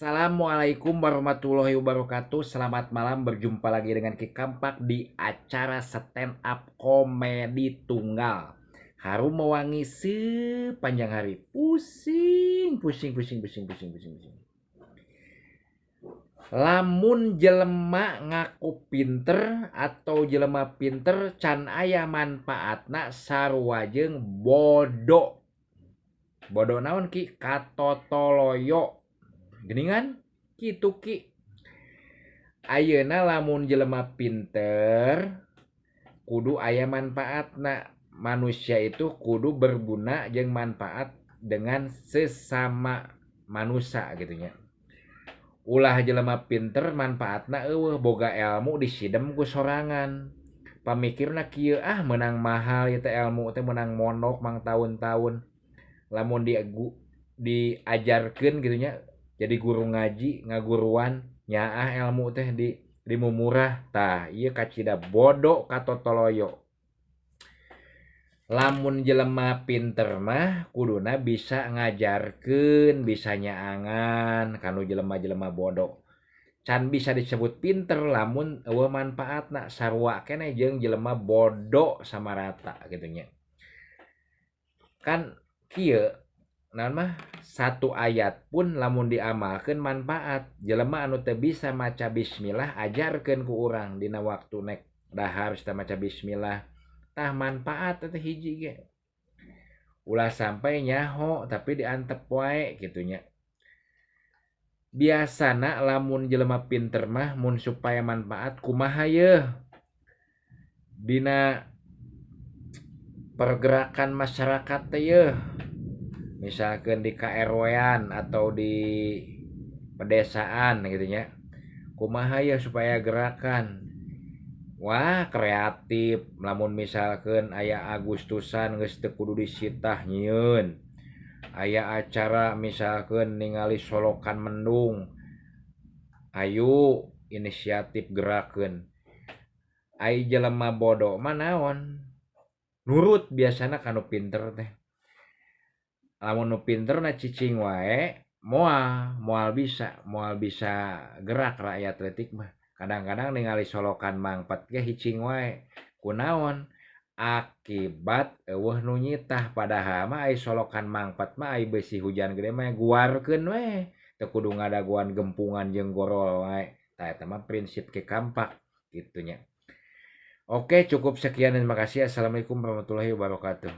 Assalamualaikum warahmatullahi wabarakatuh. Selamat malam, berjumpa lagi dengan Ki Kampak di acara stand up komedi tunggal. Harum mewangi sepanjang hari. Pusing, pusing, pusing, pusing, pusing, pusing, pusing. Lamun jelema ngaku pinter atau jelema pinter can aya manfaatna sarua jeung bodoh. Bodoh naon Ki? Katotoloyo. Geningan kitu Ki. Ayeuna lamun jelema pinter kudu aya manfaatna. Manusia itu kudu berguna jeung manfaat dengan sesama manusia gitu nya. Ulah jelema pinter manfaatna eueuh boga ilmu disidem ku sorangan. Pamikirna kieu menang mahal ieu teh ilmu teh menang mondok mang tahun-tahun. Lamun diajarkeun gitu nya jadi guru ngaji ngaguruan nyaah ilmu teh di mumurah tah ieu kacida bodoh katotoloyo. Lamun jelema pinter mah kuduna bisa ngajarkeun, bisa nyaangan kanu jelema-jelema bodoh. Can bisa disebut pinter lamun eueuh manfaatna sarua keneh jeung jelema bodoh sama rata gitu nya. Kan kieu naon mah satu ayat pun lamun diamalkeun manfaat. Jelema anu teu bisa maca bismillah ajarkeun ku urang dina waktu nek dahar kita maca bismillah. Tah manfaat teh hiji ge. Ulah sampai nyaho tapi diantep wae kitu nya. Biasana lamun jelema pinter mah mun supaya manfaat kumaha yeuh? Dina pergerakan masyarakat teh yeuh. Misalkan di KRW-an atau di pedesaan gitu nya. Kumaha ya supaya gerakan. Wah, kreatif. Lamun misalkan aya Agustusan geus teu kudu disitah nyieun. Aya acara misalkan ningali solokan mendung. Ayo inisiatif gerakeun. Ai jelema bodoh mah naon? Nurut biasana kanu pinter teh. Lamun nu pinter na cicing wae moal bisa gerak rakyat leutik mah. Kadang-kadang ningali solokan mangpet ge hicing wae. Kunaon? Akibat eueuh nu nyitah padahal mah ai solokan mangpet mah ai beusi hujan gede mah guarkeun we. Teu kudu ngadaguan gempungan jeung gorol wae. Tah eta mah prinsip Ki Kampak kitu nya. Oke, cukup sekian dan terima kasih. Assalamualaikum warahmatullahi wabarakatuh.